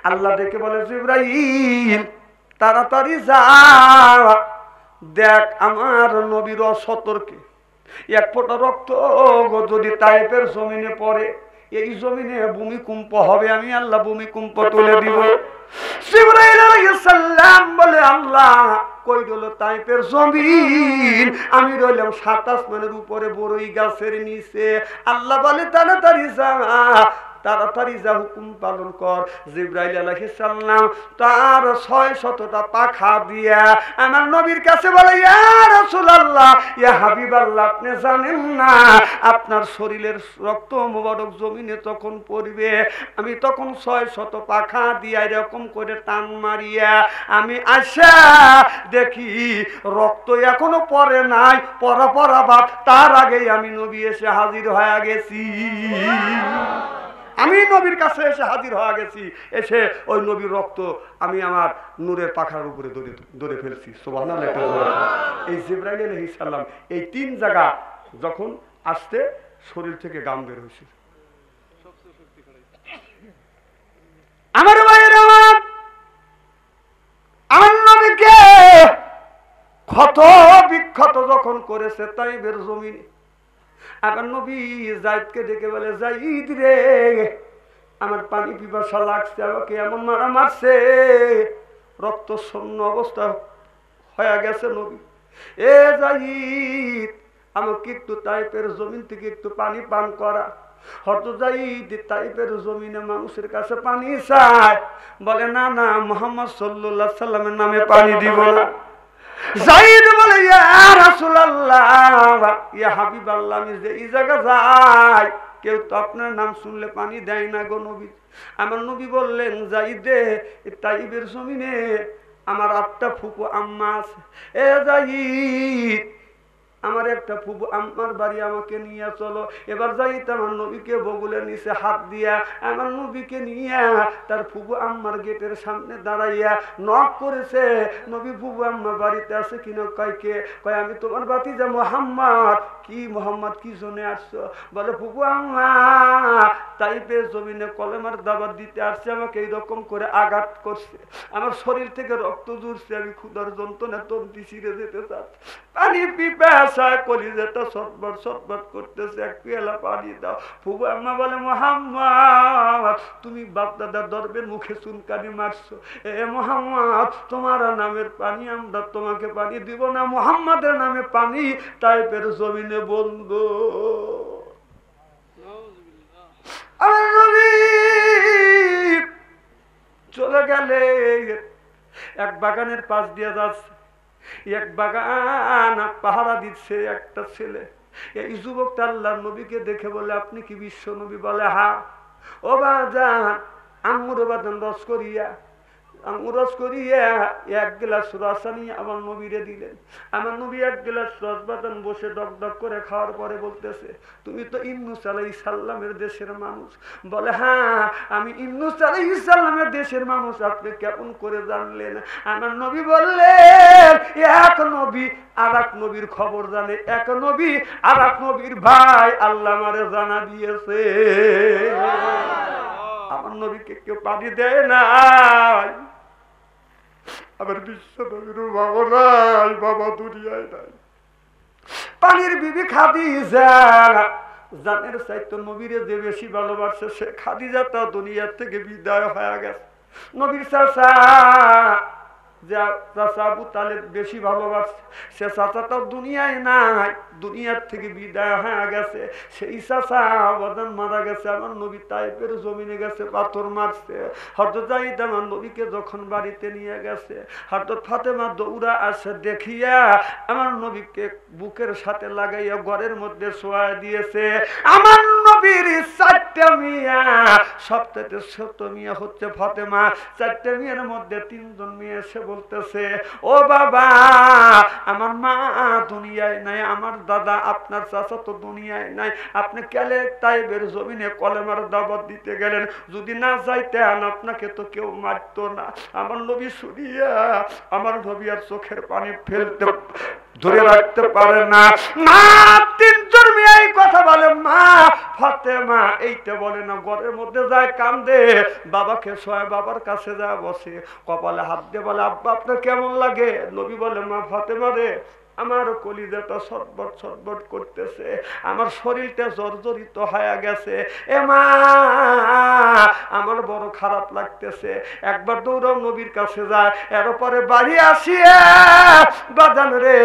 আল্লাহ ডেকে বলে জিবরাইল তাড়াতাড়ি যা, দেখ আমার নবীর অসতর্কে এক ফোঁটা রক্ত যদি তায়েফের জমিনে পড়ে, এই জমিনে ভূমিকম্প হবে, আমি আল্লাহ ভূমিকম্প তুলে দিব। জিবরাইল আলাইহিস সালাম বলে আল্লাহ কই গেল তায়েফের জমিন? আমি রইলাম 7 আসমানের উপরে বড়ই গাছের নিচে। আল্লাহ বলে তাড়াতাড়ি যা, তাড়াতাড়ি যা, হুকুম পালন কর। জিবরাইল আলাইহিস সালাম তার 600টা পাখা দিয়া আমার নবীর কাছে বলে ইয়া রাসূলুল্লাহ, ইয়া হাবিবাল্লাহ, আপনি জানেন না আপনার শরীরের রক্ত মোবারক জমিনে তখন পড়বে, আমি তখন 600 পাখা দিয়া এরকম করে টান মারিয়া আমি আশা দেখি রক্ত এখনো পড়ে নাই, পড়া পড়া ভাব, তার আগেই আমি নবী এসে হাজির হয়ে গেছি। আমি নবীর কাছে এসে হাজির হয়ে গেছি, এসে ওই নবীর রক্ত আমি আমার নূরের পাখার উপরে ধরে ফেলছি। সুবহানাল্লাহ। এই জিবরাইল আলাইহিস সালাম এই 3 জায়গা যখন আসতে শরীর থেকে গাম বের হয়েছে। আমার ভাইয়েরা, আমার নবীকে ক্ষত বিক্ষত যখন করেছে তাইফের জমিনে, আমার নবী যায়েদকে ডেকে বলে যায়েদ রে, আমার পানি পিপাসা লাগছে, আমাকে এমন মারা মারছে, রক্ত শূন্য অবস্থা হয়ে গেছে নবী। এ যায়েদ, আমাকে একটু তাইফের জমিন থেকে একটু পানি পান করা। হয়তো যায়েদ তাইফের জমিনে মানুষের কাছে পানি চায়, বলে না না, মুহাম্মদ সাল্লাল্লাহু আলাইহি সাল্লামের নামে পানি দিব না। যায়েদ বলে ইয়া রাসূলুল্লাহ, ইয়া হাবিবাল্লাহ, আমি যে এই জায়গা যাই কেউ তো আপনার নাম শুনলে পানি দেয় না গো নবী। আমার নবী বললেন যায়েদ, তাইফের জমিনে আমার 8টা ফুপু আম্মা আছে। এ যায়েদ, আমার একটা ফুপু আম্মার বাড়ি, আমাকে নিয়ে চলো। এবার যাইতে আমার নবীকে বগুলের নিচে হাত দিয়া আমার নবীকে নিয়ে তার ফুপু আম্মার গেটের সামনে দাঁড়াইয়া নক করেছে, নবী ফুপু আম্মা বাড়িতে আছে কিনা? কয়কে? কয় আমি তোমার ভাতিজা মুহাম্মদ। কি মুহাম্মদ, কি জন্য আসছো? বলে ফুপু আম্মা তাইফের জমিনে কলেমার দাওয়াত দিতে আসছে, আমাকে এইরকম করে আঘাত করছে, আমার শরীর থেকে রক্ত ঝরছে, আমি ক্ষুধার যন্ত্রণা তন্ত্রী ছিঁড়ে যেতে চাচ্ছি, পানি পিপাসায় কলিজাটা ছটফট ছটফট করতেছে, এক পেয়ালা পানি দাও। ফুপু আম্মা বলে মুহাম্মদ, তুমি বাপ দাদার দরবের মুখে চুনকানি মারছো, এ মুহাম্মদ তোমার নামের পানি আমরা তোমাকে পানি দিব না, মুহাম্মাদের নামে পানি তাইফের জমিনে বন্ধ। আমার নবী চলে গেলে এক বাগানের পাশ দিয়ে যাচ্ছে, এক বাগান পাহারা দিচ্ছে একটা ছেলে। এই যুবকটা আল্লাহর নবীকে দেখে বলে আপনি কি বিশ্ব নবী? বলে হ্যাঁ। ও বাজান, আঙ্গুর বাদান রস করিয়া, আঙ্গুর রস করিয়া 1 গ্লাস রস আনিয়ে আমার নবীরে দিলেন। আমার নবী 1 গ্লাস রস বাদান বসে ডক ডক করে খাওয়ার পরে বলতেছে, তুমি তো ইউনূস আলাইহিস সালামের দেশের মানুষ। বলে হ্যাঁ, আমি ইউনূস আলাইহিস সালামের দেশের মানুষ। আপনি কেমন করে জানলেন? আমার নবী বললেন, এক নবী আর এক নবীর খবর জানে, এক নবী আর এক নবীর ভাই, আল্লাহ আমারে জানা দিয়েছে। আমার নবীকে কেউ পানি দেয় না, আমার বিশ্ব নবীর বাবা নাই, বাবা দুনিয়ায় নাই। পানির বিবি খাদিজা জানের চাইতো নবীরে যে বেশি ভালোবাসে, সে খাদিজাটা দুনিয়ার থেকে বিদায় হয়ে গেছে। নবীর চাচা যা চাচা আবু তালেব বেশি ভালোবাসে, সে চাচাটাও দুনিয়ায় নাই, দুনিয়ার থেকে বিদায় হয়ে গেছে। সেই চাচা বাদান মারা গেছে, আমার নবী তাইফের জমিনে গেছে, পাথর মারছে। হযরত যায়েদ আমার নবীকে যখন বাড়িতে নিয়ে গেছে, হযরত ফাতেমা দৌড়া আসে, দেখিয়া আমার নবীকে বুকের সাথে লাগাইয়া ঘরের মধ্যে শোয়া দিয়েছে। আমার নবীর 4টা মেয়ে, সবথেকে ছোট মেয়ে হচ্ছে ফাতেমা। 4টা মেয়ের মধ্যে 3 জন মেয়ে এসে বলতেছে, ও বাবা, আমার মা দুনিয়ায় নাই, আমার দাদা আপনার চাচা তো দুনিয়ায় নাই, আপনি কেলে তাইফের জমিনে কলেমার দাওয়াত দিতে গেলেন? যদি না যাইতেন আপনাকে তো কেউ মারতো না। আমার নবী শুনিয়া আমার নবী আর চোখের পানি ফেলতে ধরে রাখতে পারে না। মা 3 জন মেয়ে এই কথা বলে মা ফাতেমা এইটা বলে না, ঘরের মধ্যে যায় কান্দে, বাবাকে শোয়, বাবার কাছে যায় বসে, কপালে হাত দিয়ে বলে আব্বা আপনার কেমন লাগে? নবী বলে মা ফাতেমা রে, আমার কলিজাটা ছটফট ছটফট করতেছে, আমার শরীরটা জর্জরিত হয়ে গেছে, এ মা আমার বড় খারাপ লাগতেছে। একবার দৌড়াও নবীর কাছে যায়, এরপরে বাড়ি আসিয়া বাজান রে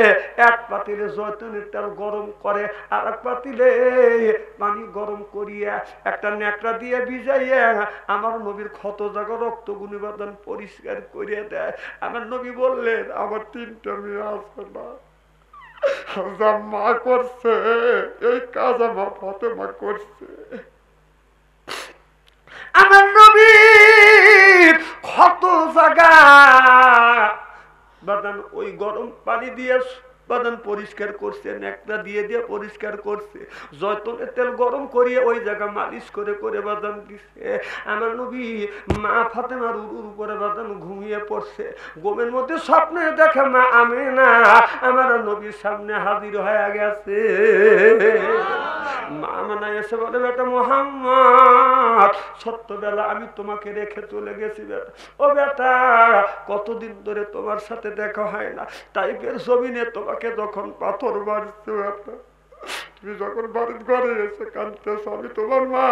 এক পাতিলে জয়তুনের তেল গরম করে, আর এক পাতিলে পানি গরম করিয়া একটা ন্যাকড়া দিয়ে ভিজাইয়া আমার নবীর ক্ষত জায়গা রক্তগুলি বাদান পরিষ্কার করিয়া দেয়। আমার নবী বললেন আমার 3টা মেয়ে আছে না, যা মা করছে এই কাজ আমার ফাতেমা করছে। আমার নবীর ক্ষত জায়গা বাদান ওই গরম পানি দিয়ে বাদান পরিষ্কার করছে, ন্যাকড়া দিয়ে দিয়ে পরিষ্কার করছে, জয়তুনের তেল গরম করিয়ে ওই জায়গা মালিশ করে করে বাদান দিছে। আমার নবী মা ফাতেমার উরুর উপরে বাদান ঘুমিয়ে পড়ছে, ঘুমের মধ্যে স্বপ্নে দেখে মা আমেনা আমার নবীর সামনে হাজির হয়ে গেছে। মা আমেনা এসে বলে বেটা মুহাম্মদ সত্যবেলা আমি তোমাকে রেখে চলে গেছি বেটা, ও বেটা কতদিন ধরে তোমার সাথে দেখা হয় না, টাইপের জমিনে তোমাকে যখন পাথর মারছে বেটা, তুমি যখন বাড়ির ঘরে এসে কাঁদতেছ, আমি তোমার মা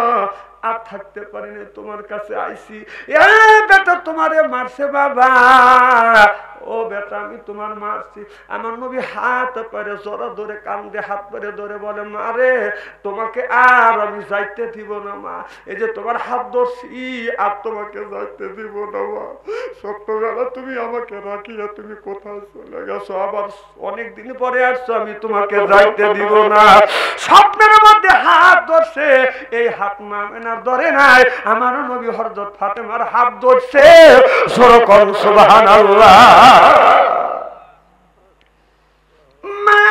আর থাকতে পারিনি, তোমার কাছে আইসি। এ বেটা তোমারে মারছে বাবা, ও বেটা আমি তোমার মারছি। আমার নবী হাত পারে জড়া ধরে কান্দে, হাত পারে ধরে বলে মারে তোমাকে আর আমি যাইতে দিব না মা, এই যে তোমার হাত ধরছি আর তোমাকে যাইতে দিব না মা, সত্যবেলা তুমি আমাকে রাখিয়া তুমি কোথায় চলে গেছো, আবার অনেকদিন পরে আসছো, আমি তোমাকে যাইতে দিব না। স্বপ্নের মধ্যে হাত ধরছে, এই হাত মামেনার ধরে নাই, আমার নবী হযরত ফাতেমার হাত ধরছে। সুরকম সুবহানাল্লাহ। মা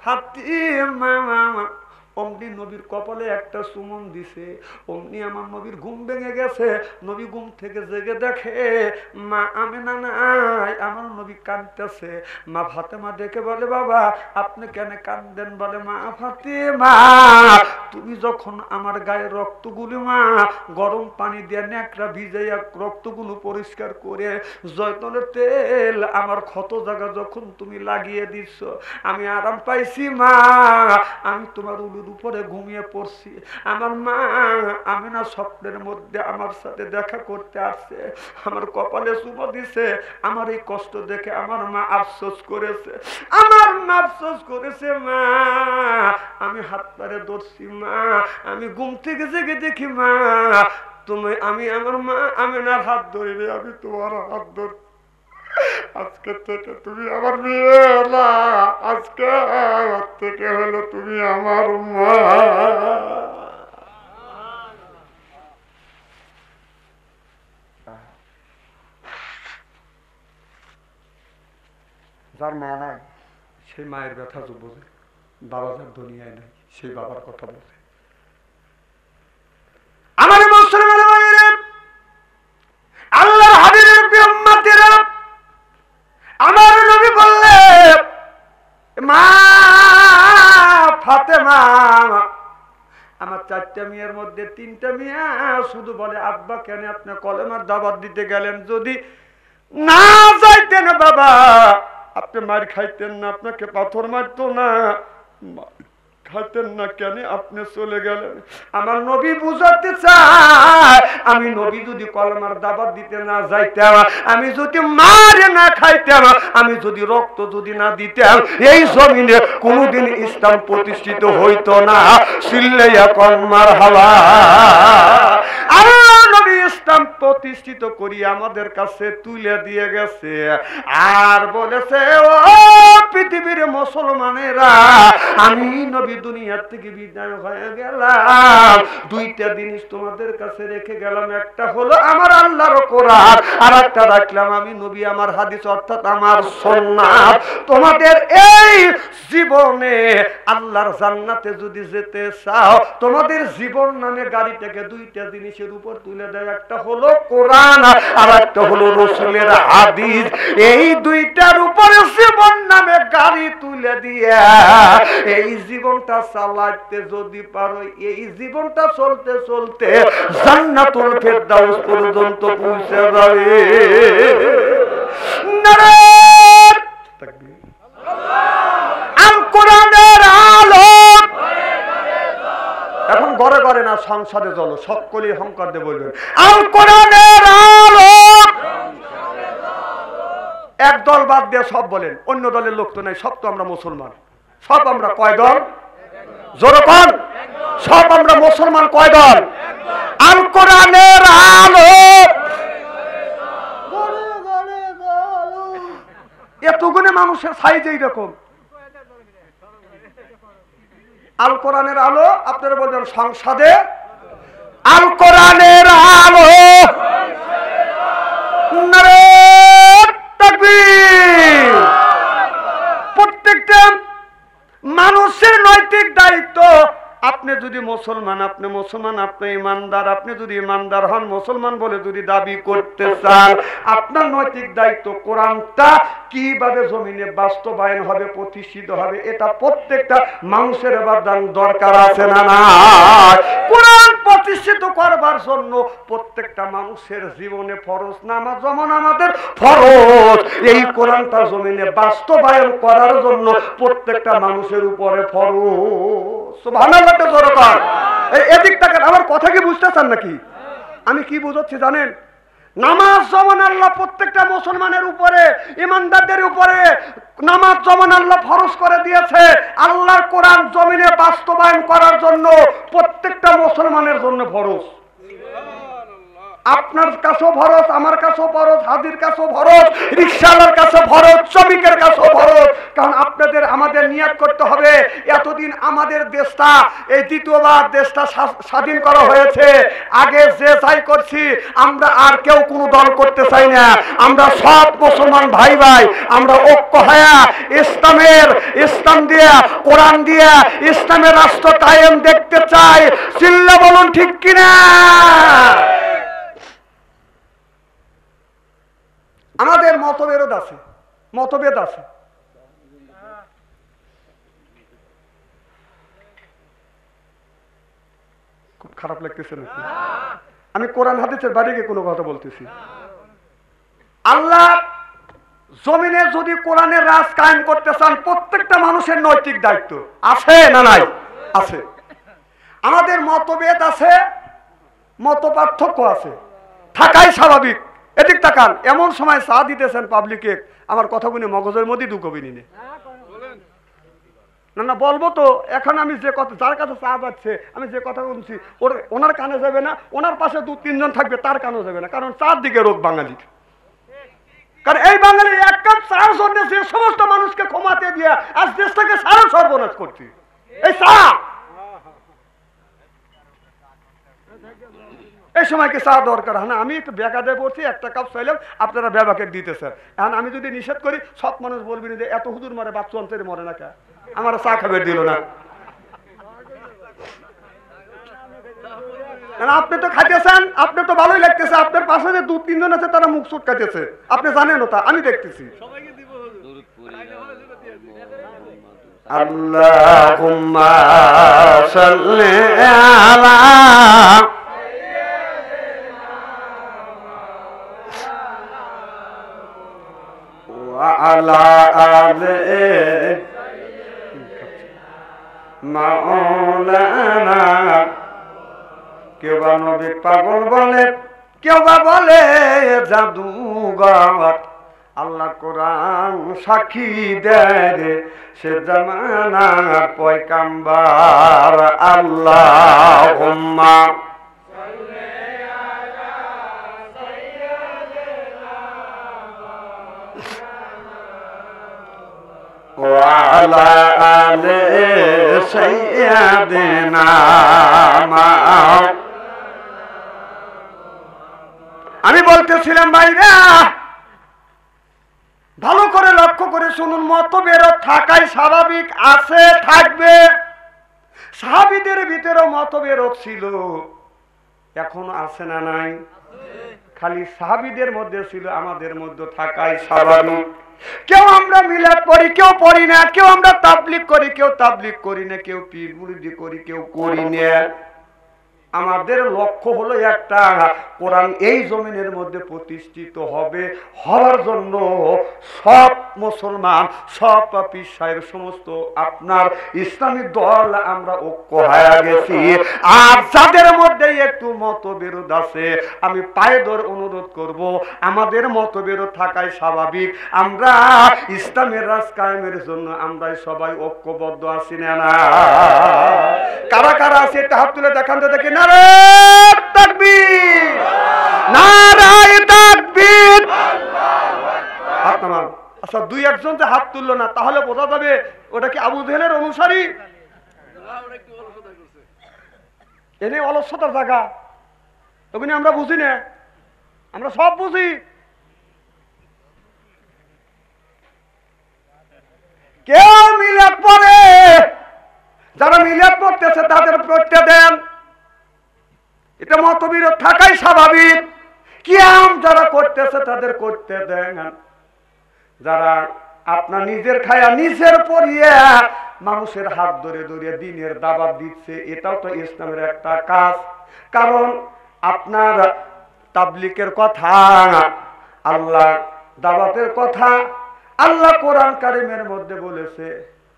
ফাতেমা অমনি নবীর কপালে একটা চুমন দিছে, অমনি আমার নবীর ঘুম ভেঙে গেছে। নবী ঘুম থেকে জেগে দেখে মা আমেনা নাই, আমার নবী কাঁদতেছে। মা ফাতেমা দেখে বলে বাবা আপনি কেন কাঁদেন? বলে মা ফাতেমা তুমি যখন আমার গায়ে রক্তগুলো মা গরম পানি দিয়ে ন্যাকড়া ভিজাইয়া রক্তগুলো পরিষ্কার করে জয়তুনের তেল আমার ক্ষত জায়গা যখন তুমি লাগিয়ে দিচ্ছ, আমি আরাম পাইছি মা, আমি তোমার উলুর উপরে ঘুমিয়ে পড়ছি। আমার মা আমেনা স্বপ্নের মধ্যে আমার সাথে দেখা করতে আসছে, আমার কপালে চুমো দিছে, আমার এই কষ্ট দেখে আমার মা আফসোস করেছে, আমার মা আফসোস করেছে মা, আমি হাত পারে ধরছি মা, আমি ঘুম থেকে জেগে দেখি মা তুমি, আমি আমার মা আমেনার হাত ধরিনি, আমি তোমার হাত ধর, আজকে থেকে তুমি আমার মেয়ে না, আজকে থেকে হলো তুমি আমার মা। যার মা নাই সেই মায়ের ব্যথা তো বোঝে, বাবা যার দুনিয়ায় নাই সেই বাবার কথা বোঝে। আমার মুসলমান ভাইরা, আল্লাহর হাবিবের প্রিয় উম্মতেরা, আমার নবী বললেন মা ফাতেমা আমার 4টা মেয়ের মধ্যে 3টা মেয়ে শুধু বলে আব্বা কেন আপনি কলেমার দাওয়াত দিতে গেলেন, যদি না যাইতেন বাবা আপনি মার খাইতেন না, আপনাকে পাথর মারতো না, খাইতেন না, কেন আপনি চলে গেলেন? আমার নবী বুঝাতে চায় আমি নবী যদি কলমার দাওয়াত দিতে না যাইতাম, আমি যদি মার না খাইতাম, আমি যদি রক্ত যদি না দিতাম, এই জমিনে কোনোদিন ইসলাম প্রতিষ্ঠিত হইতো না। চিল্লাইয়া কলমার হাওয়া। আল্লাহ নবী ইসলাম প্রতিষ্ঠিত করি আমাদের কাছে তুলে দিয়ে গেছে, আর বলেছে ও পৃথিবীর মুসলমানেরা আমি নবী দুনিয়ার থেকে বিদায় হয়ে গেলাম, 2টা জিনিস তোমাদের কাছে রেখে গেলাম, একটা হলো আমার আল্লাহর কোরআন, আর একটা রাখলাম আমি নবী আমার হাদিস অর্থাৎ আমার সুন্নাত। তোমাদের এই জীবনে আল্লাহর জান্নাতে যদি যেতে চাও, তোমাদের জীবন নামে গাড়ি থেকে 2টা জিনিসের উপর তুলে দেয়, একটা হলো কোরআন, আর একটা হলো রাসূলের হাদিস। এই দুইটার উপরে জীবন নামে গাড়ি তুলে দিয়া এই জীবনটা চালাতে যদি পারো, এই জীবনটা চলতে চলতে জান্নাতুল ফেরদাউস পর্যন্ত পৌঁছে যাবে। নারায়ে তাকবীর। আল কোরআনের আলো এখন ঘরে ঘরে না, সংসদে চলো, সকলেই হংকার দিয়ে বলবেন আল কোরআনের আলো। এক দল বাদ দিয়ে সব বলেন, অন্য দলের লোক তো নাই, সব তো আমরা মুসলমান। সব আমরা কয় দল? জোরে কোন? সব আমরা মুসলমান কয় দল? আল কোরআনের আলো। এতগুলো মানুষের সাইজ এইরকম। আল কোরআনের আলো আপনারা বলবেন সংসদে আল কোরআনের আলো। নারায়ে তাকবীর। প্রত্যেকটা মানুষের নৈতিক দায়িত্ব, আপনি যদি মুসলমান, আপনি মুসলমান, আপনি ইমানদার, আপনি যদি ইমানদার হন, মুসলমান বলে যদি দাবি করতে চান, আপনার নৈতিক দায়িত্ব কোরআনটা কিভাবে জমিনে বাস্তবায়ন হবে, প্রতিষ্ঠিত হবে, এটা প্রত্যেকটা মানুষের এবার দরকার আছে না না? কোরআন প্রতিষ্ঠিত করবার জন্য প্রত্যেকটা মানুষের জীবনে ফরজ, নামাজ যেমন আমাদের ফরজ, এই কোরআনটা জমিনে বাস্তবায়ন করার জন্য প্রত্যেকটা মানুষের উপরে ফরজ। সুবহানাল্লাহ। এদিক তাকান, আমার কথা কি বুঝতেছেন নাকি? আমি কি বুঝাচ্ছি জানেন? নামাজ যেমন আল্লাহ প্রত্যেকটা মুসলমানের উপরে, ইমানদারদের উপরে নামাজ যেমন আল্লাহ ফরজ করে দিয়েছে, আল্লাহর কোরআন জমিনে বাস্তবায়ন করার জন্য প্রত্যেকটা মুসলমানের জন্য ফরজ। আপনার কাছেও ফরজ, আমার কাছেও ফরজ, হাজির কাছেও ফরজ, রিকশাওয়ালার কাছে ফরজ, শ্রমিকের কাছেও ফরজ। কারণ আপনাদের আমাদের নিয়াত করতে হবে, এতদিন আমাদের দেশটা, এই দ্বিতীয়বার দেশটা স্বাধীন করা হয়েছে, আগে যে যাই করছি আমরা আর কেউ কোনো দল করতে চাই না। আমরা সব মুসলমান ভাই ভাই, আমরা ঐক্য হয়ে ইসলাম দিয়ে, কোরআন দিয়ে ইসলামের রাষ্ট্র কায়েম দেখতে চাই। চিল্লা বলুন ঠিক কিনা? আমাদের মতভেদ আছে, খুব খারাপ লাগতেছে নাকি? আমি কোরআন হাদিসের বাইরে কোনো কথা বলতেছি। আল্লাহ জমিনে যদি কোরআনের রাজ কায়েম করতে চান, প্রত্যেকটা মানুষের নৈতিক দায়িত্ব আছে না নাই? আছে। আমাদের মতভেদ আছে, মত পার্থক্য আছে, থাকাই স্বাভাবিক। এদিক তাকান, এমন সময় চা দিতেছেন পাবলিকে, আমার কথাগুলি মগজের মধ্যে ঢুকবি নি। না না বলবো তো, এখন আমি যে কথা, যার কাছে চা যাচ্ছে, আমি যে কথা বলছি ওনার কানে যাবে না, ওনার পাশে 2-3 জন থাকবে তার কানেও যাবে না। কারণ চার দিকে রোগ বাঙালির। কারণ এই বাঙালি এক কাপ চার জন্য যে সমস্ত মানুষকে ক্ষমাতে দিয়ে আজ দেশটাকে সারা সর্বনাশ করছি, এই চা। এই সময়কে চা দরকার হয় না। আমি একটু বেকা দিয়ে পড়ছি, একটা কাপ চাইলাম, আপনারা বেবাকে দিতেছেন। এখন আমি যদি নিষেধ করি, সব মানুষ বলবেন যে এত হুজুর মরে, বাচ্চা অন্তরে মরে না কে, আমার চা খাবে দিল না। আপনি তো খাইতেছেন, আপনি তো ভালোই লাগতেছে, আপনার পাশে যে 2-3 জন আছে তারা মুখ চুটকাইতেছে, আপনি জানেন ওটা, আমি দেখতেছি। আল্লাহুম্মা সাল্লি আলা ওয়া আলা আলি মাওলানা। কেউ বা নবী পাগল বলে, কেউ বা বলে জাদুঘর, আল্লাহ কোরআন সাক্ষী দেয় সে জামানার পয়গাম্বার। আল্লাহুম্মা ওয়া আলা আলি সাইয়্যিদিনা। আমি বলতেছিলাম ভাইরা, ভালো করে লক্ষ্য করে শুনুন, মতভেদ থাকাই স্বাভাবিক, আছে, থাকবে। সাহাবীদের ভিতরে মতভেদ ছিল, এখন আছে না নাই? খালি সাহাবীদের মধ্যে ছিল, আমাদের মধ্যে থাকাই স্বাভাবিক। কেউ আমরা মিলাদ পড়ি, কেউ পড়ি না, কেউ আমরা তাবলীগ করি, কেউ তাবলীগ করি না, কেউ পীর মুরিদি করি, কেউ করি না। আমাদের লক্ষ্য হলো একটা, কোরআন এই জমিনের মধ্যে প্রতিষ্ঠিত হবে। হওয়ার জন্য সব মুসলমান, সব পীর সাহেব, সমস্ত আপনার ইসলামী দল আমরা ঐক্য হয়ে গেছি। আর যাদের মধ্যে একটু মতবিরোধ আছে, আমি পায়ে ধরে অনুরোধ করব, আমাদের মতবিরোধ থাকাই স্বাভাবিক। আমরা ইসলামের রাজ কায়েমের জন্য আমরাই সবাই ঐক্যবদ্ধ আছি না? কারা কারা আছে এটা হাত তুলে দেখান তো দেখি। নারায়ে তাকবীর, নারায়ে তাকবীর, হাত নামান। আচ্ছা, দুই একজন যে হাত তুললো না, তাহলে বোঝা যাবে ওটা কি আবু জেহেলের অনুসারী? এনে অলসতার জায়গা, ওখানে আমরা বুঝি না, আমরা সব বুঝি। কেউ মিলাদ পড়ে, যারা মিলাদ পড়তেছে তাদের পড়তে দেন, এটা মতবিরোধ থাকাই স্বাভাবিক। কিয়াম যারা করতেছে তাদের করতে দেন। যারা আপনার নিজের খায়া নিজের পড়িয়ে মানুষের হাত ধরে ধরে দিনের দাওয়াত দিচ্ছে, এটাও তো ইসলামের একটা কাজ। কারণ আপনার তাবলীগের কথা আল্লাহ, দাওয়াতের কথা আল্লাহ কোরআন কারিমের মধ্যে বলেছে,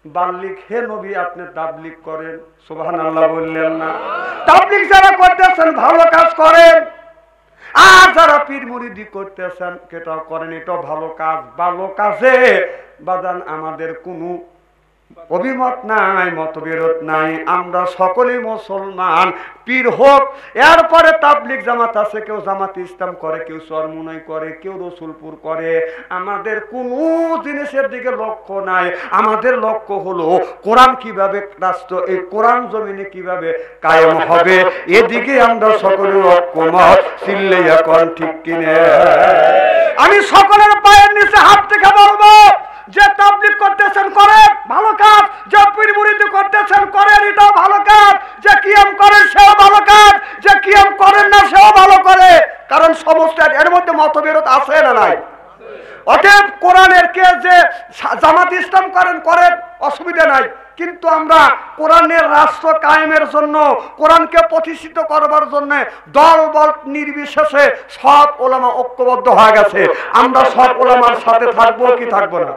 বাল্লিক হে নবী আপনি তাবলীগ করেন। সুবহানাল্লাহ বললেন না? তাবলীগ যারা করতেছেন ভালো কাজ করেন, আর যারা পীর মুরিদি করতেছেন সেটাও করেন, এটাও ভালো কাজ। ভালো কাজে বাদান আমাদের কোনো অভিমত নাই, মতবিরোধ নাই। আমরা সকলেই মুসলমান, পীর হোক, এরপরে তাবলীগ জামাত আছে, কেউ জামাত ইসলাম করে, কেউ চরমুনাই করে, কেউ রসুলপুর করে। আমাদের কোনো জিনিসের দিকে লক্ষ্য নাই। আমাদের লক্ষ্য হলো কোরআন কিভাবে রাষ্ট্র, এই কোরআন জমিনে কিভাবে কায়েম হবে, এদিকে আমরা সকলে ঐক্যমত। চিল্লে এখন ঠিক কিনে? আমি সকলের পায়ের নিচে হাত থেকে বলবো, যে তাবলীগ করতেছেন করেন, ভালো কাজ। যে পীর মুরিদি করতেছেন করেন, এটাও ভালো কাজ। যে কিয়াম করেন সেও ভালো কাজ, যে কিয়াম করেন না সেও ভালো করে। কারণ সমস্ত এর মধ্যে মতবিরোধ আছে না নাই? অতএব কোরআনের কে যে জামাত ইসলাম করেন করেন, অসুবিধা নাই। কিন্তু আমরা কোরআনের রাষ্ট্র কায়েমের জন্য, কোরআনকে প্রতিষ্ঠিত করবার জন্য দল বল নির্বিশেষে সব ওলামা ঐক্যবদ্ধ হয়ে গেছে। আমরা সব ওলামার সাথে থাকবো কি থাকবো না?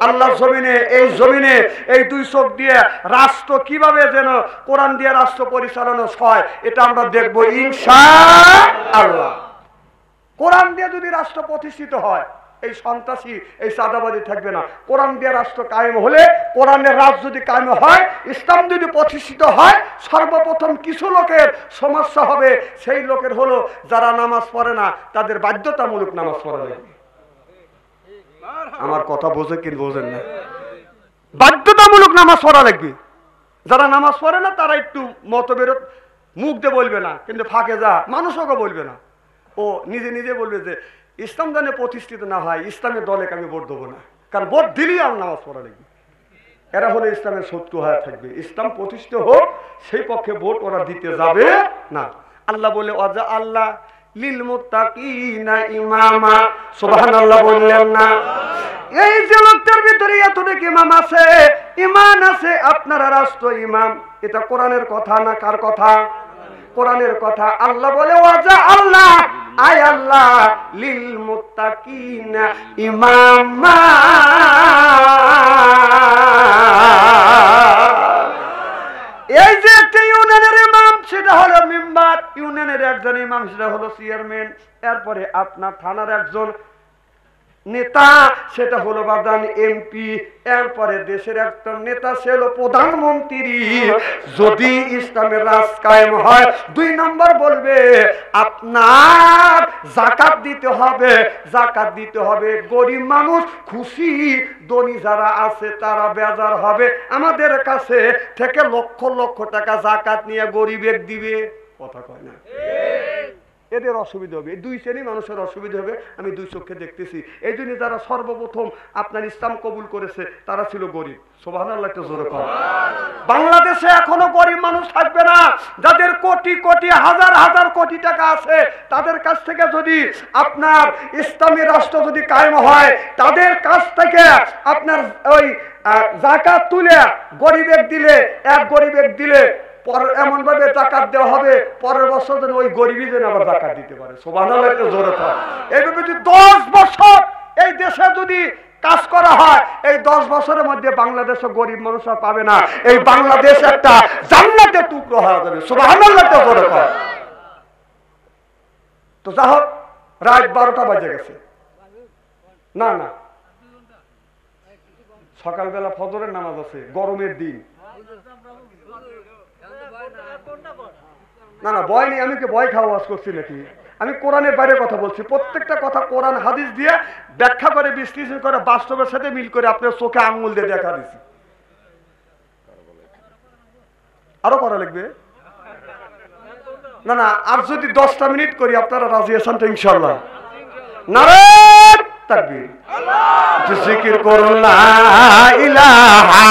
আল্লাহর জমিনে, এই জমিনে এই দুই চোখ দিয়ে রাষ্ট্র কিভাবে যেন কোরআন দিয়ে রাষ্ট্র পরিচালনা হয়, এটা আমরা দেখবো ইনশাআল্লাহ। কোরআন দিয়ে যদি রাষ্ট্র প্রতিষ্ঠিত হয়, এই সন্ত্রাসী, এই চাঁদাবাদী থাকবে না। কোরআন দিয়ে রাষ্ট্র কায়েম হলে, কোরআনের রাজ যদি কায়েম হয়, ইসলাম যদি প্রতিষ্ঠিত হয়, সর্বপ্রথম কিছু লোকের সমস্যা হবে। সেই লোকের হলো যারা নামাজ পড়ে না, তাদের বাধ্যতামূলক নামাজ পড়া লাগবে। আমার কথা বোঝে কি বোঝেন না? বাধ্যতামূলক নামাজ পড়া লাগবে। যারা নামাজ পড়ে না তারা একটু মতবিরোধ মুখ দিয়ে বলবে না, কিন্তু ফাঁকে যা মানুষকে বলবে না। ও নিজে নিজে বলবে যে ইসলাম জানে প্রতিষ্ঠিত না হয়, ইসলামের দলে আমি ভোট দেবো না, কারণ ভোট দিলেই আর নামাজ পড়া লাগবে। এরা হলে ইসলামের শত্রু হয়ে থাকবে। ইসলাম প্রতিষ্ঠিত হোক, সেই পক্ষে ভোট ওরা দিতে যাবে না। আল্লাহ বলে ওয়াজা আল্লাহ লিল মুত্তাকিনা ইমামা। সুবহানাল্লাহ বললেন না? এই যে লোকটার ভিতরে এতটুক ইমাম আছে, ইমান আছে, আপনারা রাষ্ট্র ইমাম, এটা কোরআনের কথা না কার কথা? কোরআনের কথা। আল্লাহ বলে ওয়াজা আল্লাহ, আয় আল্লাহ লিল মুত্তাকিনা ইমামা। এই যে একটা ইউনিয়নের ইমাম, সেটা হলো মেম্বার। ইউনিয়নের একজন ইমাম, সেটা হলো চেয়ারম্যান। এরপরে আপনার থানার একজন নেতা, সেটা হলো বাদান এমপি। এরপরে দেশের একটা নেতা, সে হলো প্রধানমন্ত্রী। যদি ইসলামের রাজ কায়েম হয়, 2 নম্বর বলবে আপনার যাকাত দিতে হবে। যাকাত দিতে হবে। গরিব মানুষ খুশি, ধনী যারা আছে তারা বেজার হবে। আমাদের কাছে থেকে লক্ষ লক্ষ টাকা যাকাত নিয়ে গরিবের দিবে, কথা কয় না? এদের অসুবিধা হবে, এই দুই শ্রেণী মানুষের অসুবিধা হবে, আমি দুই চোখে দেখতেছি। এই জন্য যারা সর্বপ্রথম আপনার ইসলাম কবুল করেছে তারা ছিল গরিব। সুবহানাল্লাহ, একটু জোরে কর। বাংলাদেশে এখনো গরিব মানুষ থাকবে না, যাদের কোটি কোটি হাজার হাজার কোটি টাকা আছে, তাদের কাছ থেকে যদি আপনার ইসলামী রাষ্ট্র যদি কায়েম হয়, তাদের কাছ থেকে আপনার ওই যাকাত তুলে গরিবের দিলে, এক গরিবের দিলে এমন ভাবে যাকাত দেওয়া হবে, পরের বছর যেন ওই গরিবই যেন আবার যাকাত দিতে পারে। সুবহানাল্লাহ, একটু জোরে কর। এইভাবে যদি 10 বছর এই দেশে যদি কাজ করা হয়, এই 10 বছরের মধ্যে বাংলাদেশে গরিব মানুষরা পাবে না, এই বাংলাদেশ একটা জান্নাতের টুকরো হয়ে যাবে। সুবহানাল্লাহ, একটু জোরে কর। তো যা হোক, রাত 12টা বাজে গেছে। না না, সকালবেলা ফজরের নামাজ আছে, গরমের দিন। না না, ভয় নেই, আমি কি ভয় খাওয়া ওয়াজ করছি নাকি? আমি কোরআনের বাইরে কথা বলছি, প্রত্যেকটা কথা কোরআন হাদিস দিয়ে ব্যাখ্যা করে বিশ্লেষণ করে বাস্তবের সাথে মিল করে আপনার চোখে আঙ্গুল দিয়ে দেখা দিছি। আরো করা লাগবে? না না, আর যদি 10টা মিনিট করি আপনারা রাজি আছেন তো ইনশাআল্লাহ? নারে তাকবীর, জিকির করুন লা ইলাহা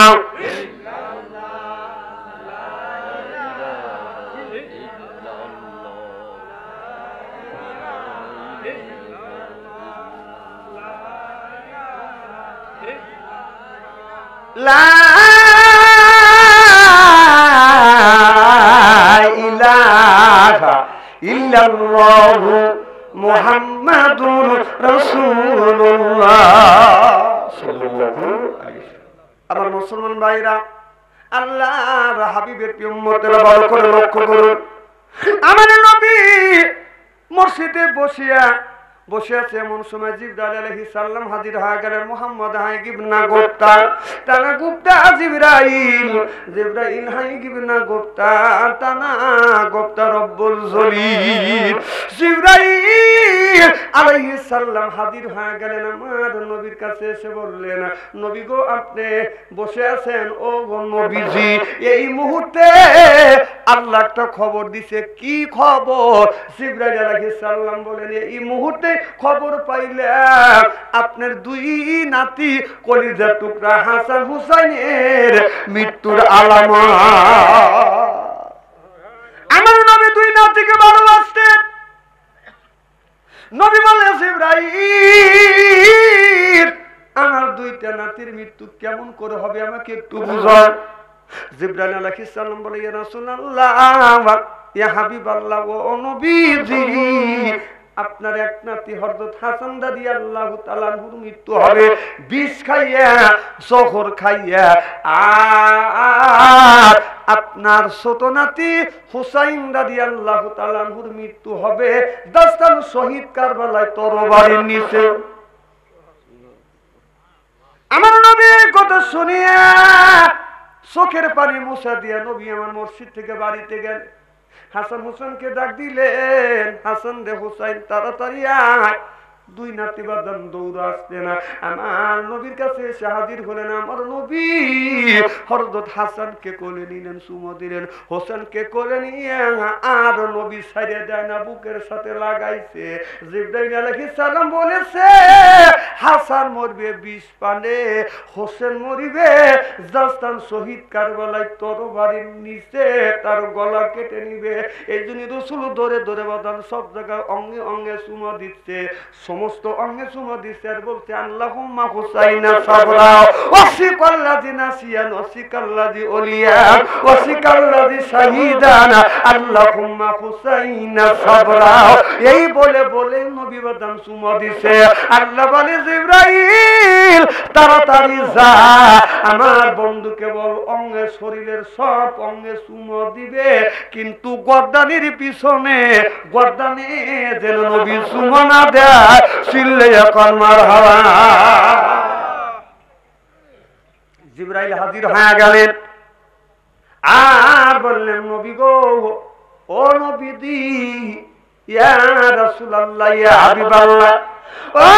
লা ইলাহা ইল্লাল্লাহু মুহাম্মাদুর রাসূলুল্লাহ সাল্লাল্লাহু আলাইহি ওয়াসাল্লাম। আমার মুসলমান ভাইরা, আল্লাহর হাবিবের প্রিয় উম্মতেরা ভালো করে লক্ষ্য করুন। আমার নবী মসজিদে বসে আছে, এমন সময় জিবরাইল আলাইহিস সালাম হাজির হয়ে গেলেন। মুহাম্মদ হাই গিবনা গুপ্তা, তানা গুপ্তা জিবরাইল হাই গিবনা গুপ্তা, তানা গুপ্তা রব্বুল জলিল। জিবরাইল আলাইহিস সালাম হাজির হয়ে গেলেন আমার নবীর কাছে, এসে বললেন, নবী গো, আপনি বসে আছেন। ও গো নবীজি, এই মুহূর্তে আল্লাহ একটা খবর দিছে। কি খবর? জিবরাইল আলাইহিস সালাম বলেন, এই মুহূর্তে খবর পাইলাম আপনার দুই নাতি কলিজার টুকরা হাসান হুসাইনের মৃত্যুর আলামত। আমার নবী দুই নাতিকে ভালোবাসতেন। নবী বলে, জিবরাইল, আমার দুইটা নাতির মৃত্যু কেমন করে হবে আমাকে একটু বুঝাও। জিবরাইল আলাইহিস সালাম বলে, ইয়া রাসূলুল্লাহ, ইয়া হাবিবাল্লাহ, ও নবীজি, আপনার এক নাতি হযরত হাসান রাদিয়াল্লাহু তাআলা আনহুর মৃত্যু হবে বিষ খাইয়া, জহর খাইয়া। আর আপনার ছোট নাতি হুসাইন রাদিয়াল্লাহু তাআলা আনহুর মৃত্যু হবে দাস্তান শহীদ কারবালায় তরবারির নিচে। আমার নবী কথা শুনিয়া চোখের পানি মুছা দিয়া নবী আমার মসজিদ থেকে বাড়িতে গেলেন। হাসান হোসেনকে ডাক দিলেন, হাসান রে হুসাইন, তাড়াতাড়ি আয়। দুই নাতি বাদান দৌড়ে আসতে না আমার নবীর কাছে এসে হাজির হলেন। আমার নবী হযরত হাসানকে কোলে নিলেন, চুমো দিলেন। হোসেনকে কোলে নিয়ে আর নবী ছাইড়ে দেয় না, বুকের সাথে লাগাইছে। জিবরাইল আলাইহিস সালাম বলেছে, হাসান মরবে বিষ পানে, হোসেন মরিবে দাস্তান শহীদ কারবালায় তরবারির নিচে, তার গলা কেটে নিবে। এই জন্য রাসূল ধরে ধরে বাদান সব জায়গায় অঙ্গে অঙ্গে চুমো দিচ্ছে, সমস্ত অঙ্গে চুমো দিচ্ছে আর বলছে, আল্লাহুম্মা হুসাইনা সাবরা ওয়াসিকাল্লাযি নাসিয়ান ওয়াসিকাল্লাযি ওলিয়ান ওয়াসিকাল্লাযি শাহীদান আল্লাহুম্মা হুসাইনা সাবরা। এই বলে বলে নবী বাদান চুমো দিছে। আল্লাহ বলে, জিবরাইল, তাড়াতাড়ি যা, আমার বন্ধুকে বল অঙ্গে শরীরের সব অঙ্গে চুমো দিবে, কিন্তু গর্দানির পিছনে গর্দানে যেন নবী চুমো না দেয়। চিল্লে এখন মারহাবা। জিবরাইল হাজির হয়ে গেলেন আর বললেন, নবী গো, ও নবীজি, ইয়া রাসূলুল্লাহ, ইয়া হাবিবাল্লাহ, ও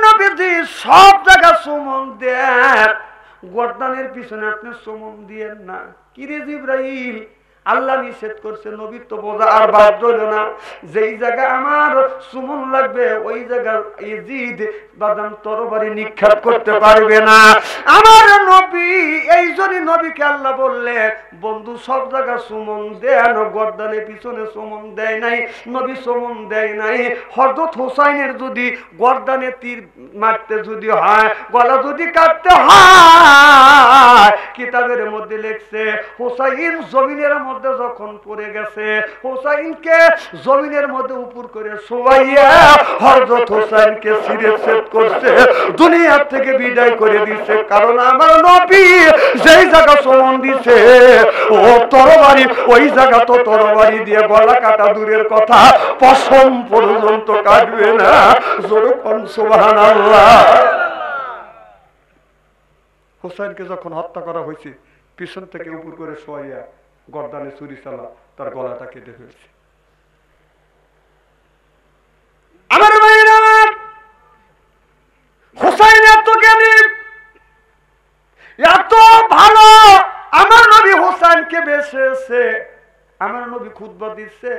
নবীজি, সব জায়গা চুমন দেন, গর্দানের পিছনে আপনি চুমন দিয়েন না। কি রে জিবরাইল, আল্লাহ নিষেধ করছে, নবীর তো বোঝা আর বাদ রইল না। যেই জায়গায় আমার সুমন লাগবে ওই জায়গায় ইজিদ বাদাম তরবারি নিক্ষেপ করতে পারবে না আমার নবী। এই জন্য নবীকে আল্লাহ বললে বন্ধু সব জায়গায় সুমন দেন, গর্দানের পিছনে সুমন দেয় নাই, নবী সুমন দেয় নাই। হযরত হুসাইনের যদি গর্দানে তীর মারতে যদি হয়, গলা যদি কাটতে হয়, কিতাবের মধ্যে লেখছে হুসাইন জমিনের মধ্যে যখন পড়ে গেছে, হুসাইনকে জমিনের মধ্যে উপর করে শোয়াইয়া হযরত হুসাইনকে শিরশ্ছেদ করছে, দুনিয়া থেকে বিদায় করে দিচ্ছে। কারণ আমার নবী যেই জায়গা সুমন দিছে ও তরবারি, ওই জায়গা তো তরবারি দিয়ে গলা কাটা দূরের কথা, পশম পর্যন্ত কাটবে না। জোরে কোন সুবহানাল্লাহ। হুসাইনকে যখন হত্যা করা হয়েছে, পিছন থেকে উপর করে শোয়াইয়া গর্দানে ছুরি চালা তার গলাটা কেটে ফেলছে। আমার ভাইরা, হুসাইন এত জ্ঞানী, এত ভালো। আমার নবী হুসাইনকে বেঁচেছে। আমার নবী খুতবা দিচ্ছে,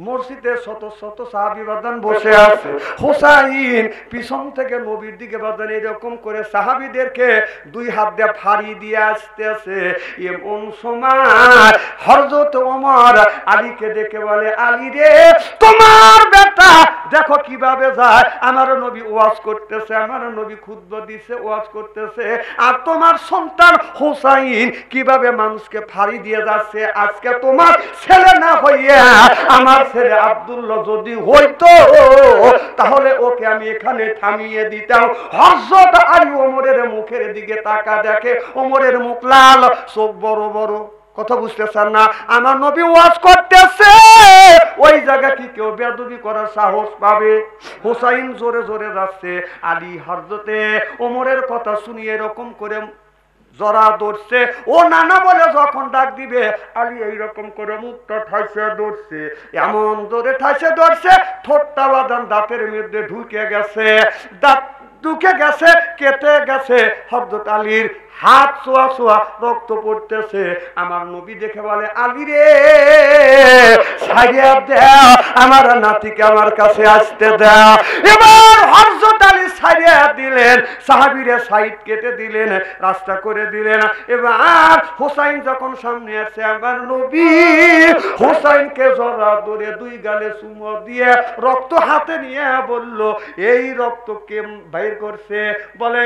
মসজিদে শত শত সাহাবী বাদান বসে আছে, হুসাইন পিছন থেকে নবীর দিকে বাদান এরকম করে সাহাবীদেরকে দুই হাত দিয়ে ফাড়ি দিয়ে আসতেছে। এমন সময় হযরত ওমর আলীকে ডেকে বলে, আলী রে, তোমার বেটা দেখো কিভাবে যায়। আমার নবী ওয়াজ করতেছে, আমার নবী খুতবা দিচ্ছে, ওয়াজ করতেছে, আর তোমার সন্তান হুসাইন কিভাবে মানুষকে ফাড়ি দিয়ে যাচ্ছে। আজকে তোমার ছেলে না হইয়া আমার ছেলে আব্দুল্লাহ যদি হইতো তাহলে ওকে আমি এখানে থামিয়ে দিতাম। হযরত আলী ওমরের মুখের দিকে তাকা দেখে, ওমরের মুখ লাল, চোখ বড় বড়। কথা বুঝতেছেন না? আমার নবী ওয়াজ করতেছে, ওই জায়গা কি কেউ বেয়াদবি করার সাহস পাবে? হুসাইন জোরে জোরে যাচ্ছে, আলী হযরতে ওমরের কথা শুনিয়ে এরকম করে জরা ধরছে। ও নানা বলে যখন ডাক দিবে, আলী এইরকম করে মুখটা ঠাইসে ধরছে, এমন জোরে ঠাইসে ধরছে, ঠোঁটটা বাদাম দাঁতের মধ্যে ঢুকে গেছে, দাঁত ঢুকে গেছে, কেটে গেছে। হযরত আলীর হাত ছোঁয়া ছোঁয়া রক্ত পড়তেছে। আমার নবী দেখে বলে, আলী রে, ছাড়িয়ে দাও, আমার নাতিকে আমার কাছে আসতে দাও। এবার হযরত আলী ছাড়িয়ে দিলেন, সাহাবীরা সাইড কেটে দিলেন, রাস্তা করে দিলেন। এবার হুসাইন যখন সামনে আসছে, আমার নবী হুসাইনকে জড়া ধরে দুই গালে চুমো দিয়ে রক্ত হাতে নিয়ে বলল, এই রক্ত কে বাইর করছে? বলে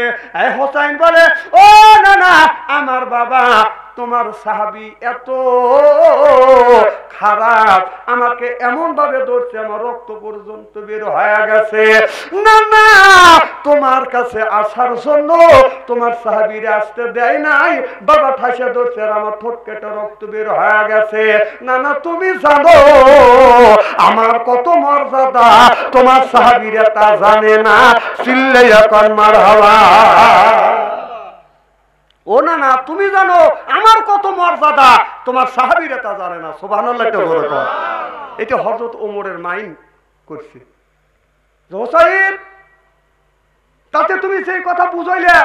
হুসাইন বলে, ও না না, আমার বাবা, তোমার সাহাবী এত খারাপ, আমাকে এমন ভাবে ধরছে আমার রক্ত পর্যন্ত বের হয়ে গেছে। না না, তোমার কাছে আসার জন্য তোমার সাহাবীরা আসতে দেয় নাই, বাবা ঠাসে ধরছে আর আমার ঠোঁট কেটে রক্ত বের হয়ে গেছে। না না, তুমি জানো আমার কত মর্যাদা, তোমার সাহাবীরা তা জানে না। চিল্লে এখন মারহাবা। ও না না, তুমি জানো আমার কত মর্যাদা, তোমার সাহাবীরা তা জানে না। সুবহানাল্লাহ। এটা হযরত ওমরের মাইন করছে। হুসাইন, তাতে তুমি সেই কথা বুঝাইলে,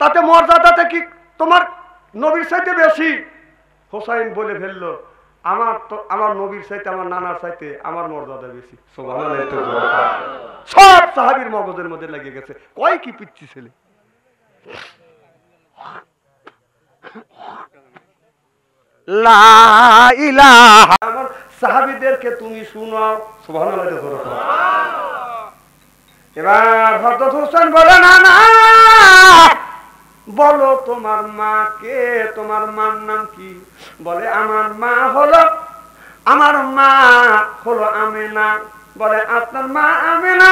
তাতে মর্যাদাটা কি তোমার নবীর চাইতে বেশি? হুসাইন বলে ফেললো, আমার নবীর চাইতে, আমার নানার চাইতে আমার মর্যাদা বেশি। সুবহানাল্লাহ। সব সাহাবীর মগজের মধ্যে লেগে গেছে, কয় কি পিচ্ছি ছেলে। লা ইলাহা। আমার সাহাবীদেরকে তুমি শুনো। সুবহানাল্লাহ। এবার হযরত হোসেন বলে, না না, বলো তোমার মা কে, তোমার মার নাম কি? বলে আমার মা হলো আমেনা। বলে আপনার মা আমেনা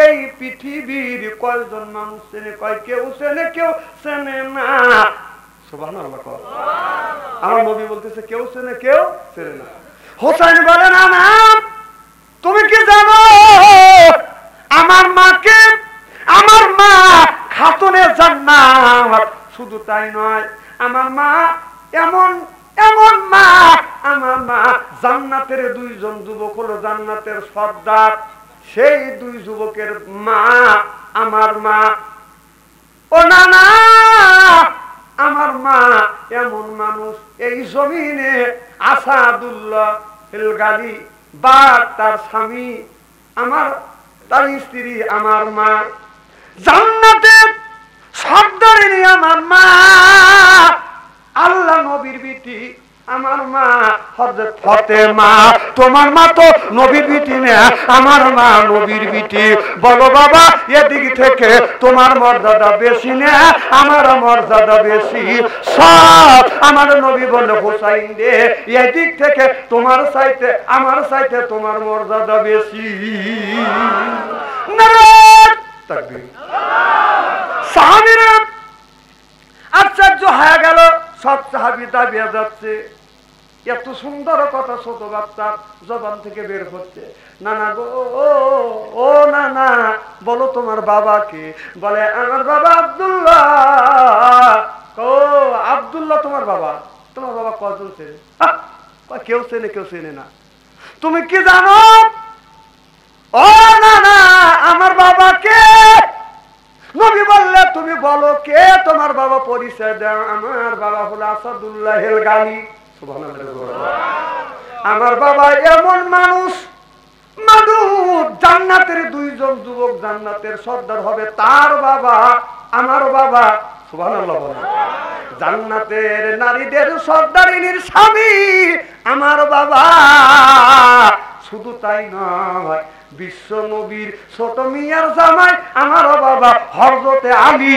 এই পৃথিবীর কয়জন মানুষ চেনে? কয় কেউ চেনে, কেউ চেনে না। সুবহানাল্লাহ। আমার নবী বলতেছে কেউ চেনে, কেউ চেনে না। হোসেন বলে, না না, তুমি কি জানো আমার মাকে? আমার মা খাতুনে জান্নাত। শুধু তাই নয়, আমার মা এমন মা, আমার মা জান্নাতের দুইজন যুবক হলো জান্নাতের সর্দার, সেই দুই যুবকের মা আমার মা। ও না না, আমার মা এমন মানুষ, এই জমিনে আসাদুল্লাহ গালি বা তার স্বামী, আমার তার স্ত্রী, আমার মা জান্নাতের সর্দারিনী, আমার মা আল্লাহ নবীর বিটি, আমার মা হযরত ফাতেমা। তোমার মা তো নবীর বিটি না, আমার মা নবীর বিটি। বলো বাবা, এদিক থেকে তোমার মর্যাদা বেশি না আমার মর্যাদা বেশি? সব আমার নবী বলে হোসাইন রে, এদিক থেকে তোমার চাইতে আমার চাইতে তোমার মর্যাদা বেশি। নারায়ে তাকবীর। সাহাবীরা আশ্চর্য হয়ে গেল, সব সাহাবী দাবিয়ে যাচ্ছে, এত সুন্দর কথা ছোট বাচ্চার জবান থেকে বের হচ্ছে। নানা গো, ও নানা, বলো তোমার বাবাকে। বলে আমার বাবা আব্দুল্লাহ। ও আব্দুল্লাহ তোমার বাবা? তোমার বাবা কজন চেনে? কেউ চেনে, কেউ চেনে না। তুমি কি জানো? ও নানা, আমার বাবাকে। নবী বললে তুমি বলো কে তোমার বাবা, পরিচয় দাও। আমার বাবা হলো আসাদুল্লাহ গালি। আমার বাবা এমন মানুষ, জান্নাতের দুইজন যুবক জান্নাতের সর্দার হবে তার বাবা, আমার বাবা। সুবহানাল্লাহ। জান্নাতের নারীদের সর্দারিনীর স্বামী আমার বাবা। শুধু তাই নয়, বিশ্ব নবীর ছোট মিয়ার জামাই আমার বাবা হযরতে আলী।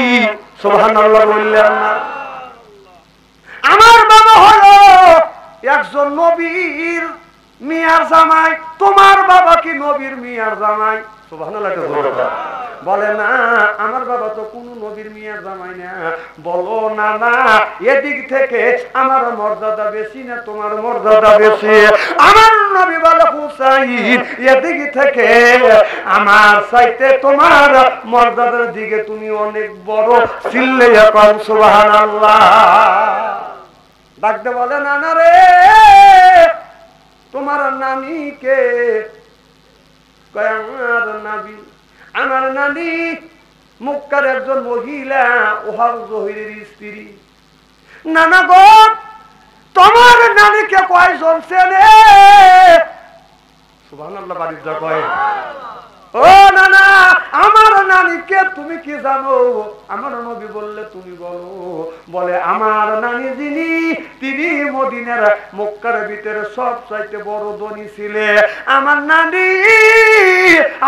সুবহানাল্লাহ বললেন না? আমার বাবা হলো একজন নবীর মিয়ার জামাই। তোমার বাবা কি নবীর মিয়ার জামাই? সুবহানাল্লাহ বলে না, আমার বাবা তো কোন নবীর মিয়ার জামাই না। বলো না না, এদিক থেকে আমার মর্যাদা বেশি না তোমার মর্যাদা বেশি? আমার নবী বলে হুসাইন, এদিক থেকে আমার চাইতে তোমার মর্যাদার দিকে তুমি অনেক বড়। চিল্লাইয়া কও সুবহানাল্লাহ। ডাকতে বলে নানা রে, তোমার নানিকে? কয় আমার নাবি, আমার নানি মক্কার একজন মহিলা, ওহাব জহিরের স্ত্রী। নানা গো, তোমার নানিকে কয়জন চেনে? সুবহানাল্লাহ বাড়ির যা কয়, ও নানা আমার নানিকে তুমি কি জানো? আমার নবী বললে তুমি বলো। বলে আমার নানি যিনি, তিনি মদিনার মক্কার ভিতরে সবচাইতে বড় ধনী ছিলেন। আমার নানি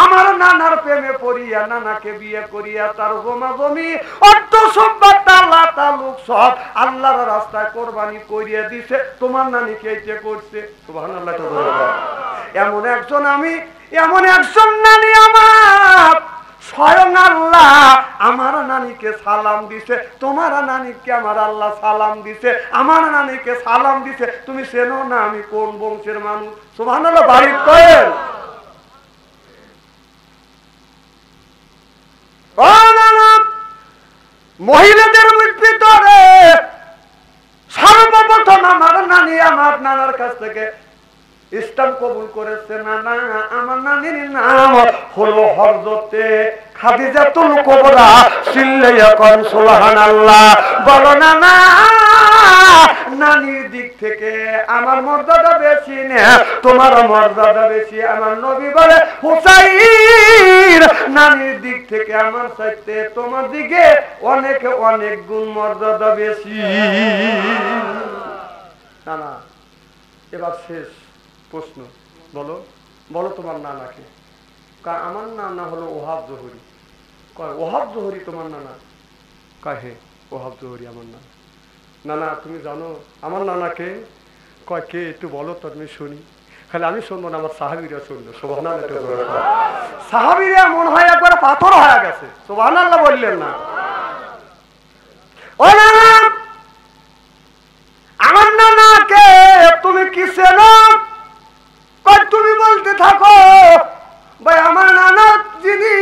আমার নানার প্রেমে পড়িয়া নানাকে বিয়ে করিয়া তার জমা জমি অর্থ সম্পদ তালা তালুক সব আল্লাহর রাস্তায় কোরবানি করিয়া দিছে। তোমার নানিকে এইটা করছে। সুবহানাল্লাহ। এমন একজন আমি, এমন একজন নানি আমার, স্বয়ং আল্লাহ আমার নানিকে সালাম দিছে। তোমার নানিকে আমার আল্লাহ সালাম দিছে, আমার নানিকে সালাম দিছে। তুমি চেনো না আমি কোন বংশের মানুষ? সুবহানাল্লাহ বাড়ি করেন। মহিলাদের ভিতরে সর্বপ্রথম আমার নানি আমার নানার কাছ থেকে ইসলাম কবুল করেছে। নানা আমার নানির নাম হলো হযরতে খাদিজাতুল কুবরা। চিল্লাইয়া কোন সুবহানাল্লাহ। বলো নানা, নানির দিক থেকে আমার মর্যাদা বেশি না তোমার মর্যাদা বেশি? আমার নবী বলে হুসাইন, নানির দিক থেকে আমার চাইতে তোমার দিকে অনেক অনেক গুণ মর্যাদা বেশি। নানা এবার শেষ প্রশ্ন, বলো বলো তোমার নানাকে। আমার নানা হলো ওহাব জহুরি। কয় ওহাব জহুরি তোমার নানা? কয় হে, ওহাব জহুরি আমার নানা। নানা তুমি জানো আমার নানাকে? কয় কে, একটু বলো তো আমি শুনি। খালি আমি শুনবো না, আমার সাহাবীরা শুনলো। সুবহানাল্লাহ। সাহাবীরা মন হয় একবার পাথর হয়ে গেছে। সুবহানাল্লাহ বললেন না? ও নানা, আমার নানাকে তুমি কি চেনো? তুমি বলতে থাকো। ভাই আমার নানা যিনি,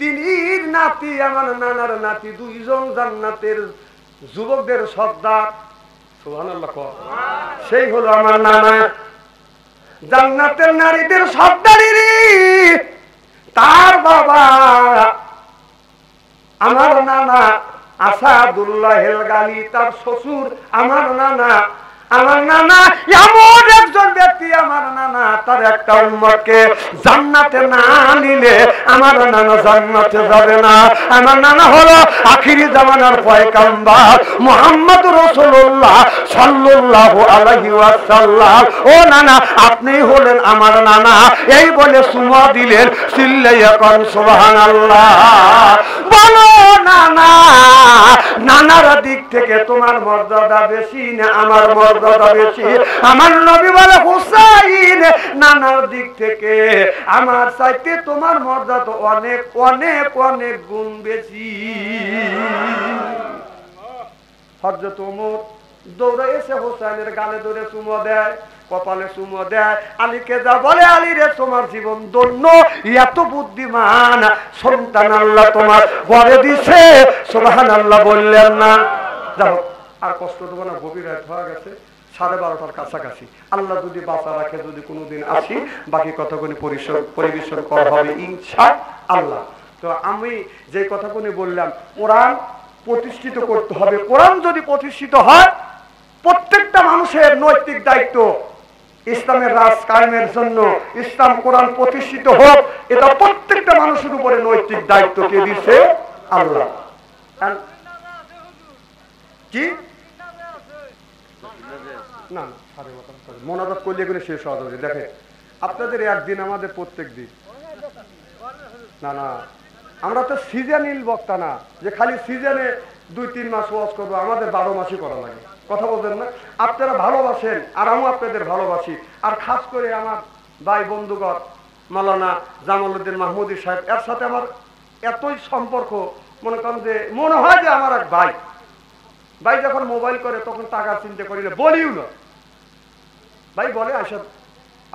তিনি নাতি, আমার নানার নাতি, দুইজন জান্নাতের যুবকদের সর্দার। সুবহানাল্লাহ। সেই হলো আমার নানা। জান্নাতের নারীদের সর্দারিনী তার বাবা। আমার নানা আসাদুল্লাহ গালি, তার শ্বশুর আমার নানা। আমার নানা এমন একজন ব্যক্তি, আমার নানা তার একটা উম্মতকে জান্নাতে না নিলে আমার নানা জান্নাতে যাবে না। আমার নানা হলো আখিরি জামানার পয়গম্বর মুহাম্মদ রাসূলুল্লাহ সাল্লাল্লাহু আলাইহি ওয়াসাল্লাম। ও নানা, আপনি হলেন আমার নানা। এই বলে চুমা দিলেন। চিল্লাইয়া কোন সুবহানাল্লাহ। বলো নানা, নানার দিক থেকে তোমার মর্যাদা বেশি না আমার মর্যাদা বেশি? আমার নবী বলে হুসাইন, নানার দিক থেকে আমার চাইতে তোমার মর্যাদা অনেক অনেক অনেক গুণ বেশি। হযরত ওমর দৌড়ে এসে হুসাইনের গালে ধরে চুমো দেয়, কপালে চুমো দেয়। আলীকে যা বলে, আলী রে তোমার জীবন ধন্য, এত বুদ্ধিমান সন্তান আল্লাহ তোমার ঘরে দিছে। সুবহানাল্লাহ বললেন না? যাও, আর কষ্ট দেবো না, গভীর রাত হয়ে গেছে, 12:30টার কাছাকাছি। আল্লাহ যদি বাঁচা রাখে, যদি কোনোদিন আসি, বাকি কথাগুলি পরিবেশন করা হবে ইনশাআল্লাহ। তো আমি যে কথাগুলি বললাম, কোরআন প্রতিষ্ঠিত করতে হবে। কোরআন যদি প্রতিষ্ঠিত হয়, প্রত্যেকটা মানুষের নৈতিক দায়িত্ব ইসলামের রাজ কায়েমের জন্য, ইসলাম কোরআন প্রতিষ্ঠিত হোক, এটা প্রত্যেকটা মানুষের উপরে নৈতিক দায়িত্ব কে দিয়েছে? আল্লাহ। কি না মনোরথ করলে এগুলো শেষ হওয়া যাবে। দেখে আপনাদের একদিন, আমাদের প্রত্যেক দিন। না না, আমরা তো সিজনিল বক্তা না যে খালি সিজনে 2-3 মাস ওয়াজ করবো। আমাদের 12 মাসই করা লাগে। কথা বলবেন না? আপনারা ভালোবাসেন আর আমি আপনাদের ভালোবাসি। আর খাস করে আমার ভাই বন্ধুগণ মাওলানা জামালউদ্দিন মাহমুদী সাহেব, এর সাথে আমার এতই সম্পর্ক, মনে করেন যে মনে হয় যে আমার এক ভাই। ভাই যখন মোবাইল করে তখন টাকা চিন্তা করি না, বলিও না। ভাই বলে আসে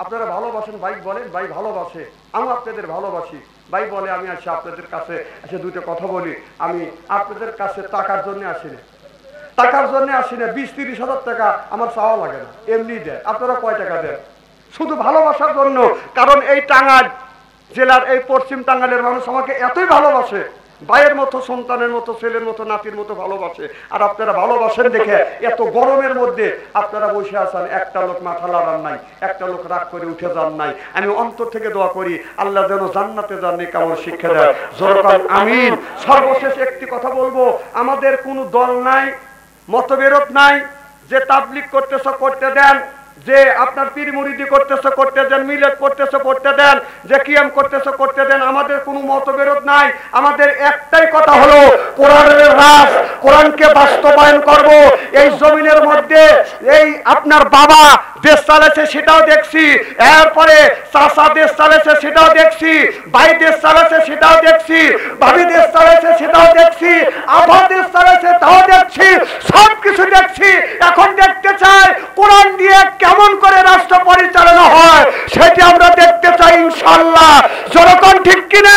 আপনারা ভালোবাসেন, ভাই বলেন ভাই ভালোবাসে, আমি আপনাদের ভালোবাসি। ভাই বলে আমি আসি আপনাদের কাছে, এসে দুটো কথা বলি। আমি আপনাদের কাছে টাকার জন্য আসি না, টাকার জন্য আসি না। 20-30 হাজার টাকা আমার চাওয়া লাগে না, এমনি দেয়। আপনারা কয় টাকা দেন? শুধু ভালোবাসার জন্য। কারণ এই টাঙ্গাইল জেলার, এই পশ্চিম টাঙ্গাইলের মানুষ আমাকে এতই ভালোবাসে, ভাইয়ের মতো, সন্তানের মতো, ছেলের মতো, নাতির মতো ভালোবাসে। আর আপনারা ভালোবাসেন দেখে এত গরমের মধ্যে আপনারা বসে আছেন, একটা লোক মাথা লড়ান নাই, একটা লোক রাগ করে উঠে যান নাই। আমি অন্তর থেকে দোয়া করি আল্লাহ যেন জান্নাতে যাননি কেমন শিক্ষা দেয়। জোরকান আমিন। সর্বশেষ একটি কথা বলবো, আমাদের কোনো দল নাই, মতবিরোধ নাই। যে তাবলিগ করতেছ করতে দেন, যে আপনার পীর মুরিদি করতেছ করতে দেন, মিলাদ করতেছ করতে দেন, যে কিয়াম করতেছ করতে দেন। আমাদের কোনো মতবিরোধ নাই। আমাদের একটাই কথা হলো কোরআনের রাজ, কোরআনকে বাস্তবায়ন করব। এই জমিনের মধ্যে এই আপনার বাবা দেশ চালাচ্ছে সেটাও দেখছি, এরপরে চাচা দেশ চালাচ্ছে সেটাও দেখছি, ভাই দেশ চালাচ্ছে সেটাও দেখছি, ভাবি দেশ চালাচ্ছে সেটাও দেখছি, আভা দেশ চালাচ্ছে তাও দেখছি, সব কিছু দেখছি। এখন দেখতে চাই কোরআন দিয়ে কেমন করে রাষ্ট্র পরিচালনা হয়, সেটি আমরা দেখতে চাই ইনশাআল্লাহ। জনগণ ঠিক কিনা?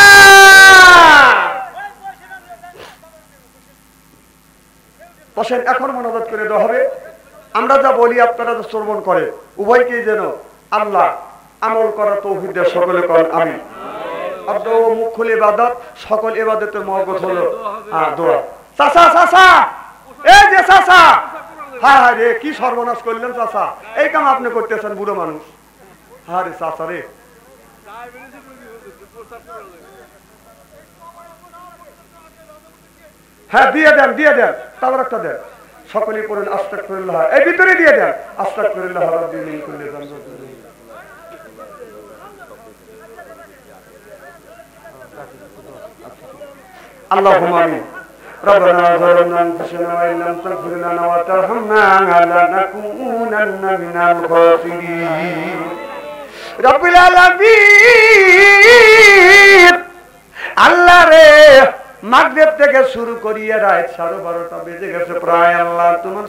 বসেন, এখন মনোযোগ করে দেওয়া হবে। আমরা যা বলি আপনারা যা শ্রবণ করে, উভয়কেই যেন আল্লাহ আমল করার তৌফিক দেয়। সকলে করেন আমিন। আপনার মুখ খুলে ইবাদত, সকল ইবাদতের মহব্বত হলো দোয়া। চাচা চাচা, এই যে চাচা, হ্যাঁ হ্যাঁ রে, কি সর্বনাশ করলেন চাচা, এই কাম আপনি করতেছেন, বুড়ো মানুষ। হ্যাঁ রে চাচা রে, হ্যাঁ দিয়ে দেন, দিয়ে দেন, তারপর একটা দেন। সকলেই পড়েন আস্তাগফিরুল্লাহ, এই ভিতরে দিয়ে দেন আস্তাগফিরুল্লাহ রাব্বি মিন কুল্লি যামবিন। আল্লাহুম্মা আমিন। ربنا ظلمنا انفسنا وان لم تغفر لنا وترحمنا لنكونن من الخاسرين رب العالمين। আল্লাহ রে, মাগরিব থেকে শুরু করিয়া রাত 12:30টা বেজে গেছে প্রায়। আল্লাহ তোমার